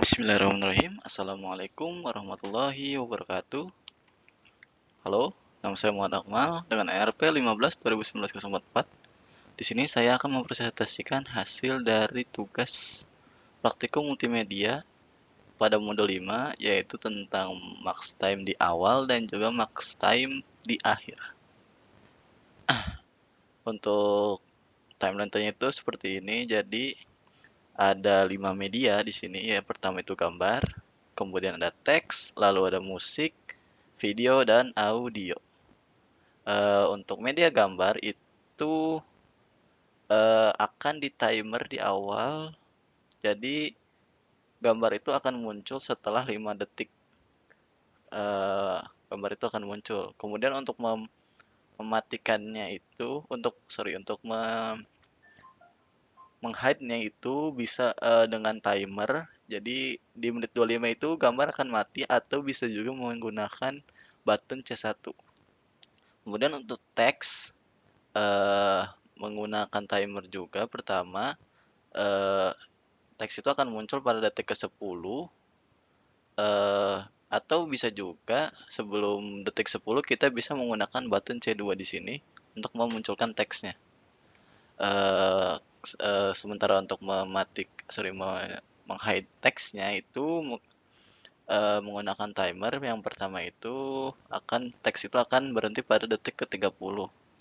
Bismillahirrahmanirrahim. Assalamualaikum warahmatullahi wabarakatuh. Halo, nama saya Muhammad Akmal dengan ERP 15 2019-04. Di sini saya akan mempresentasikan hasil dari tugas praktikum multimedia pada modul 5, yaitu tentang max time di awal dan juga max time di akhir. Untuk timeline-nya itu seperti ini. Jadi ada 5 media di sini. Ya, pertama itu gambar, kemudian ada teks, lalu ada musik, video, dan audio. Untuk media gambar itu akan di timer di awal. Jadi gambar itu akan muncul setelah 5 detik. Gambar itu akan muncul. Kemudian untuk mematikannya itu, untuk menghide-nya itu bisa dengan timer. Jadi di menit 25 itu gambar akan mati atau bisa juga menggunakan button C1. Kemudian untuk teks eh, menggunakan timer juga. Pertama, eh, teks itu akan muncul pada detik ke-10, eh, atau bisa juga sebelum detik 10 kita bisa menggunakan button C2 di sini untuk memunculkan teksnya. Eh, Sementara untuk menghide teksnya itu menggunakan timer. Yang pertama itu teks itu akan berhenti pada detik ke-30.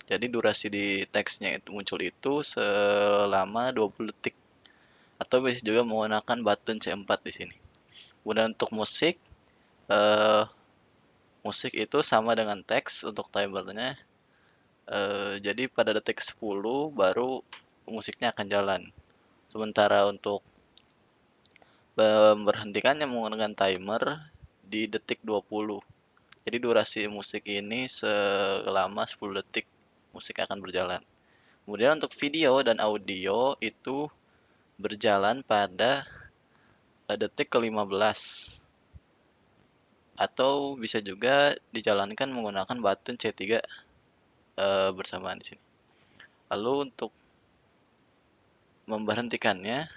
Jadi durasi di teksnya itu muncul itu selama 20 detik. Atau bisa juga menggunakan button C4 di sini. Kemudian untuk eh, musik itu sama dengan teks untuk timernya. Jadi pada detik 10 baru musiknya akan jalan. Sementara untuk memberhentikannya menggunakan timer di detik 20. Jadi durasi musik ini selama 10 detik musik akan berjalan. Kemudian untuk video dan audio itu berjalan pada detik ke-15, atau bisa juga dijalankan menggunakan button C3 bersamaan di sini. Lalu untuk memberhentikannya,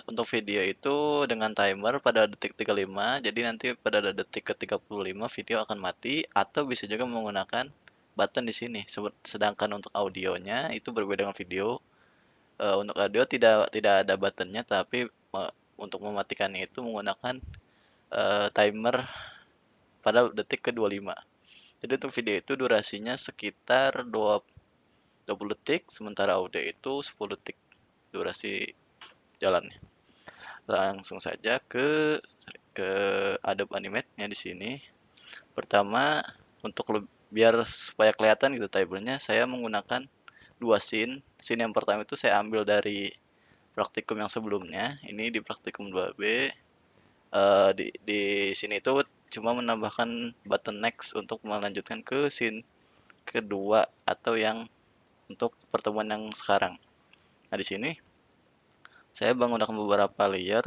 untuk video itu dengan timer pada detik 35. Jadi nanti pada detik ke-35 video akan mati, atau bisa juga menggunakan button di sini. Sedangkan untuk audionya itu berbeda dengan video. Untuk audio tidak ada buttonnya, tapi untuk mematikannya itu menggunakan timer pada detik ke-25. Jadi untuk video itu durasinya sekitar 20 detik, sementara audio itu 10 detik durasi jalannya. Langsung saja ke Adobe Animate-nya di sini. Pertama, biar supaya kelihatan gitu timernya, saya menggunakan dua scene. Scene yang pertama itu saya ambil dari praktikum yang sebelumnya. Ini di praktikum 2B. Di sini itu cuma menambahkan button next untuk melanjutkan ke scene kedua atau yang untuk pertemuan yang sekarang. Nah, di sini saya menggunakan beberapa layer,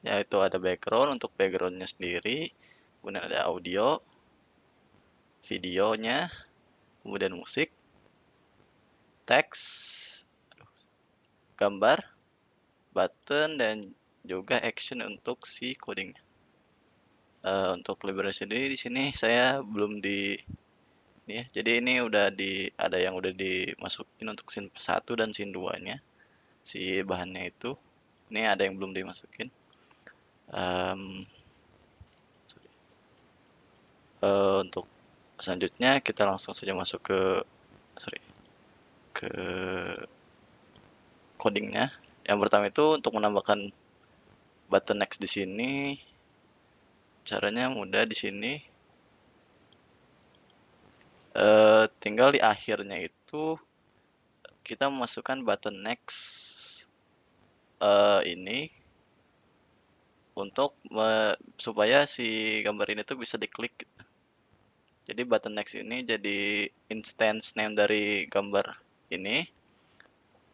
yaitu ada background untuk backgroundnya sendiri, kemudian ada audio, videonya, kemudian musik, teks, gambar, button, dan juga action untuk si coding. Untuk library sendiri di sini saya belum ini ya. Jadi ini ada yang udah dimasukin untuk scene 1 dan scene 2-nya. Si bahannya itu. Ini ada yang belum dimasukin. Um, untuk selanjutnya kita langsung saja masuk ke codingnya. Yang pertama itu untuk menambahkan button next di sini, caranya mudah di sini. Tinggal di akhirnya itu kita memasukkan button next ini untuk supaya si gambar ini tuh bisa diklik. Jadi button next ini jadi instance name dari gambar ini.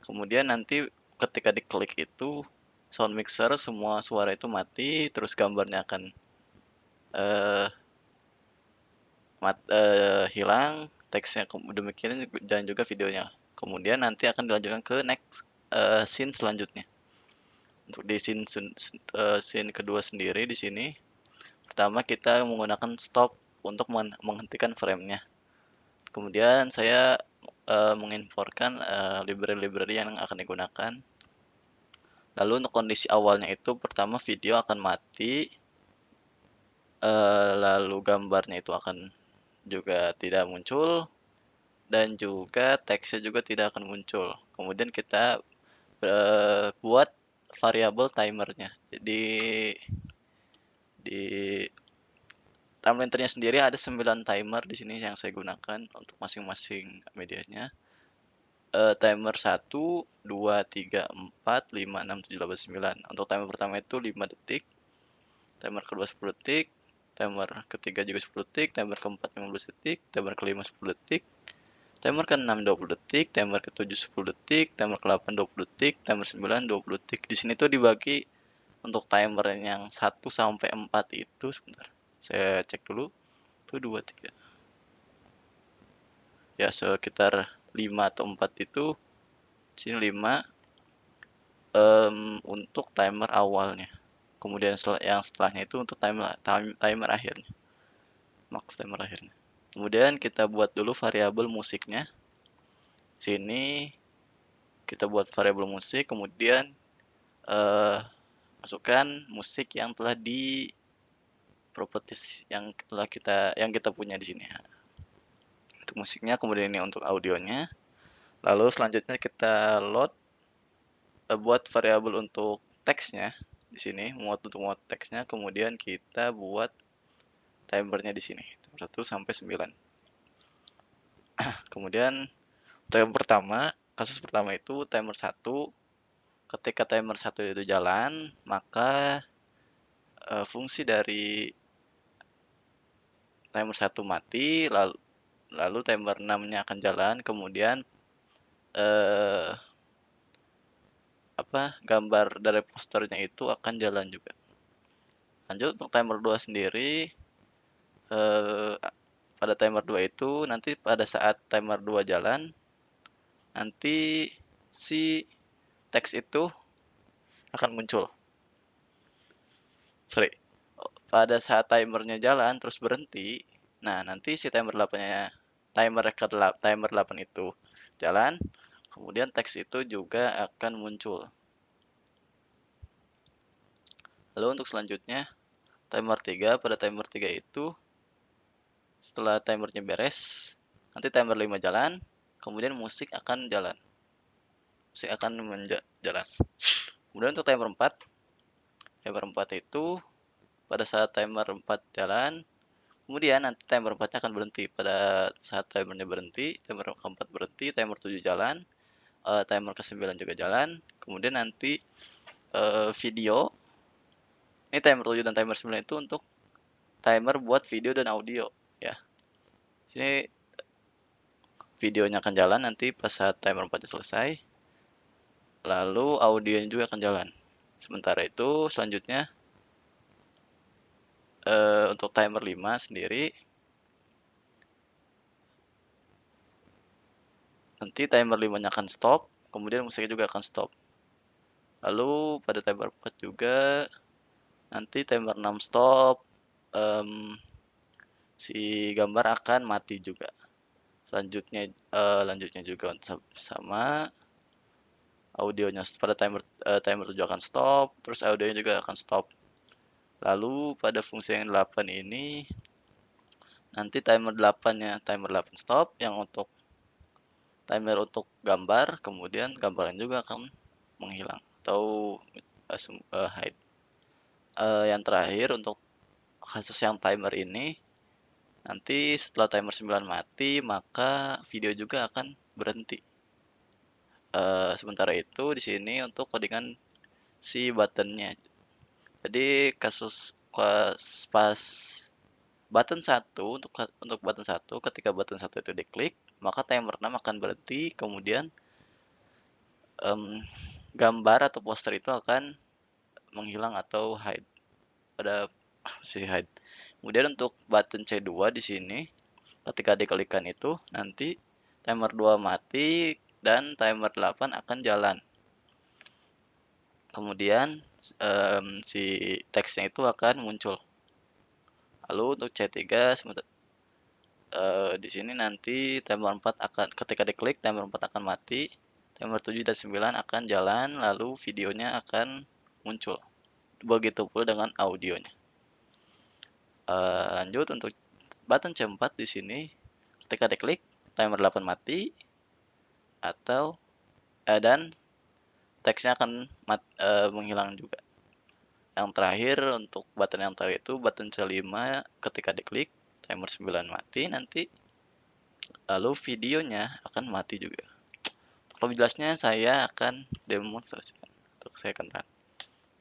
Kemudian nanti ketika diklik itu sound mixer semua suara itu mati, terus gambarnya akan uh, hilang, teksnya demikian dan juga videonya. Kemudian nanti akan dilanjutkan ke next scene selanjutnya. Untuk di scene kedua sendiri di sini, pertama kita menggunakan stop untuk menghentikan framenya. Kemudian saya menginformasikan library-library yang akan digunakan. Lalu untuk kondisi awalnya itu pertama video akan mati, lalu gambarnya itu akan juga tidak muncul, dan juga teksnya juga tidak akan muncul. Kemudian kita buat variabel timernya. Jadi di timeline tree-nya sendiri ada 9 timer di sini yang saya gunakan untuk masing-masing medianya. Timer 1, 2, 3, 4, 5, 6, 7, 8, 9. Untuk timer pertama itu 5 detik, timer kedua 10 detik, timer ketiga juga 10 detik, timer keempat 15 detik, timer kelima 10 detik, timer ke-6 20 detik, timer ke-7 10 detik, timer ke-8 20 detik, timer 9 20 detik. Di sini tuh dibagi untuk timer yang 1 sampai 4 itu sebentar. Saya cek dulu. Itu 2 3. Ya, sekitar 5 atau 4 itu sini 5 untuk timer awalnya. Kemudian yang setelahnya itu untuk timer akhirnya. Max timer akhirnya. Kemudian kita buat dulu variabel musiknya. Sini kita buat variabel musik, kemudian masukkan musik yang telah di properties yang kita punya di sini. Untuk musiknya, kemudian ini untuk audionya. Lalu selanjutnya kita load buat variabel untuk teksnya di sini, untuk muat teksnya, kemudian kita buat timernya di sini, 1 sampai 9. Kemudian kasus pertama itu timer 1. Ketika timer 1 itu jalan, maka fungsi dari timer 1 mati, lalu timer 6-nya akan jalan, kemudian gambar dari posternya itu akan jalan juga. Lanjut untuk timer 2 sendiri, pada timer 2 itu nanti pada saat timer 2 jalan, nanti si teks itu akan muncul. Pada saat timernya jalan terus berhenti, nah nanti si timer 8 itu jalan, kemudian teks itu juga akan muncul. Lalu untuk selanjutnya timer 3, pada timer 3 itu setelah timernya beres, nanti timer 5 jalan, kemudian musik akan jalan. Musik akan jalan. Kemudian untuk timer 4 itu pada saat timer 4 jalan, kemudian nanti timer 4-nya akan berhenti. Pada saat timernya berhenti, timer keempat berhenti, timer 7 jalan, timer ke-9 juga jalan. Kemudian nanti video, ini timer 7 dan timer 9 itu untuk timer buat video dan audio ya. Sini videonya akan jalan nanti pas saat timer 4 selesai. Lalu audionya juga akan jalan. Sementara itu selanjutnya untuk timer 5 sendiri, nanti timer 5-nya akan stop, kemudian musiknya juga akan stop. Lalu pada timer 4 juga nanti timer 6 stop, si gambar akan mati juga. Lanjutnya juga sama audionya pada timer 7 akan stop, terus audionya juga akan stop. Lalu pada fungsi yang 8 ini nanti timer 8-nya timer 8 stop, yang untuk timer untuk gambar, kemudian gambarnya juga akan menghilang atau hide. Yang terakhir untuk kasus yang timer ini, nanti setelah timer 9 mati, maka video juga akan berhenti. Sementara itu di sini untuk codingan si buttonnya. Jadi pas button 1 untuk button 1, ketika button 1 itu diklik, maka timer 6 akan berhenti, kemudian gambar atau poster itu akan menghilang atau hide pada si hide. Kemudian untuk button C2 di sini, ketika diklikkan itu nanti timer 2 mati dan timer 8 akan jalan. Kemudian si teksnya itu akan muncul. Lalu untuk C3 di sini nanti timer 4 akan ketika diklik timer 4 akan mati, timer 7 dan 9 akan jalan, lalu videonya akan muncul. Begitu pula dengan audionya. Lanjut untuk button C4 di sini ketika diklik timer 8 mati atau dan teksnya akan menghilang juga. Yang terakhir untuk button yang terakhir itu button C5 ketika diklik timer 9 mati nanti, lalu videonya akan mati juga. Untuk lebih jelasnya saya akan demonstrasikan. Untuk saya akan run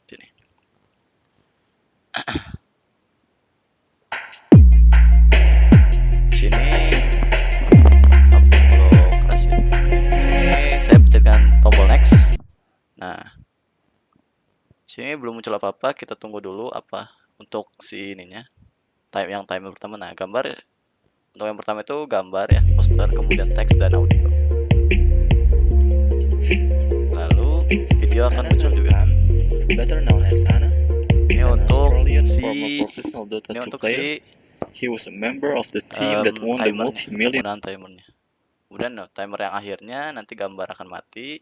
sini. Sini saya pencetkan tombol next. Nah, sini belum muncul apa-apa, kita tunggu dulu apa untuk si ininya. Yang timer pertama, nah gambar untuk yang pertama itu gambar ya, poster, kemudian teks dan audio. Lalu video akan muncul juga. Better known as Anna, Ini is an untuk Australian si former professional Dota ini 2 untuk player. si He was a member of the team that won the multi-million. timernya. Kemudian timer yang akhirnya nanti gambar akan mati,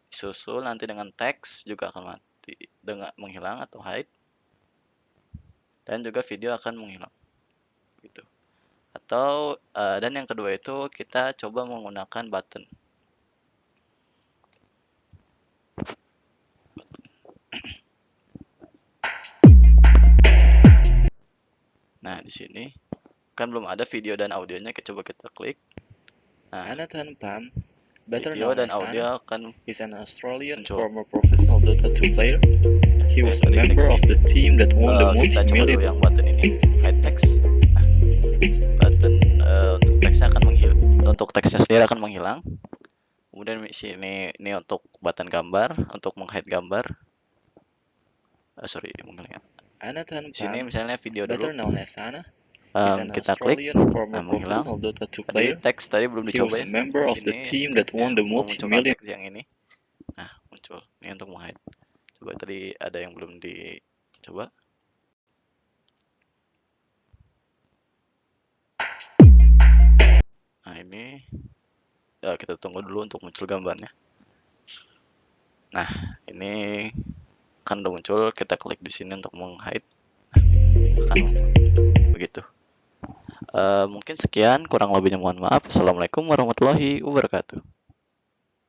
disusul nanti dengan teks juga akan mati dengan menghilang atau hide, dan juga video akan menghilang gitu. Atau dan yang kedua itu kita coba menggunakan button. Nah, di sini kan belum ada video dan audionya, coba kita klik. Nah, Anathan Pam, better video known dan as audio Anna, akan is an Australian muncul. former professional Dota 2 player. He was a member of the team that won the Kita coba multi-million. dulu yang button ini, hide text. Nah, button untuk teksnya akan menghilang. Untuk teksnya sendiri akan menghilang. Kemudian di sini ini untuk button gambar, untuk meng-hide gambar. Menghilang. Anathan Di sini Pam, misalnya video dulu. better known as Anna, is an Kita klik, Australian former menghilang. professional Dota 2 Tadi player. teks tadi belum He dicoba was ya. a member of the Ini team that won the multi-million. teks yang ini. Nah, muncul. Ini untuk meng-hide. Coba tadi ada yang belum dicoba. Nah, ini ya, kita tunggu dulu untuk muncul gambarnya. Nah, ini kan udah muncul, kita klik di sini untuk meng-hide. Nah, kan begitu. Mungkin sekian, kurang lebihnya mohon maaf. Assalamualaikum warahmatullahi wabarakatuh.